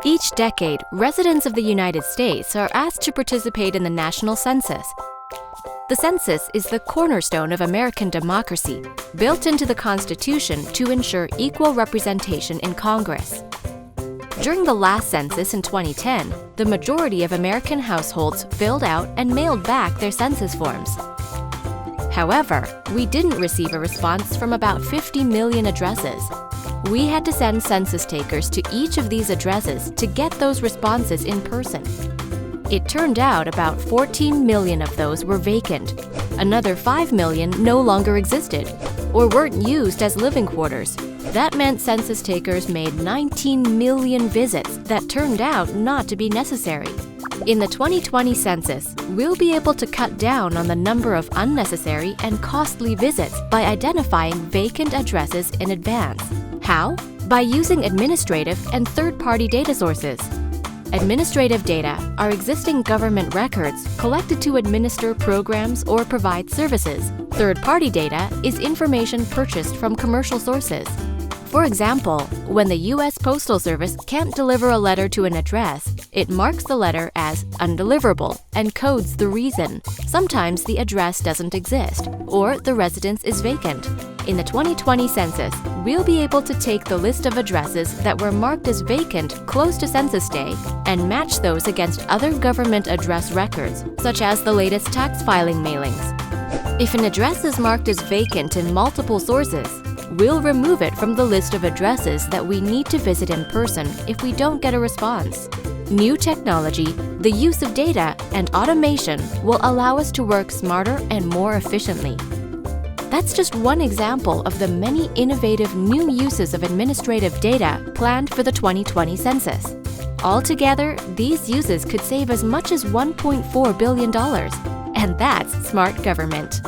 Each decade, residents of the United States are asked to participate in the national census. The census is the cornerstone of American democracy, built into the Constitution to ensure equal representation in Congress. During the last census in 2010, the majority of American households filled out and mailed back their census forms. However, we didn't receive a response from about 50 million addresses. We had to send census takers to each of these addresses to get those responses in person. It turned out about 14 million of those were vacant. Another 5 million no longer existed or weren't used as living quarters. That meant census takers made 19 million visits that turned out not to be necessary. In the 2020 census, we'll be able to cut down on the number of unnecessary and costly visits by identifying vacant addresses in advance. How? By using administrative and third-party data sources. Administrative data are existing government records collected to administer programs or provide services. Third-party data is information purchased from commercial sources. For example, when the U.S. Postal Service can't deliver a letter to an address, it marks the letter as undeliverable and codes the reason. Sometimes the address doesn't exist, or the residence is vacant. In the 2020 census, we'll be able to take the list of addresses that were marked as vacant close to Census Day and match those against other government address records, such as the latest tax filing mailings. If an address is marked as vacant in multiple sources, we'll remove it from the list of addresses that we need to visit in person if we don't get a response. New technology, the use of data, and automation will allow us to work smarter and more efficiently. That's just one example of the many innovative new uses of administrative data planned for the 2020 census. Altogether, these uses could save as much as $1.4 billion. And that's smart government.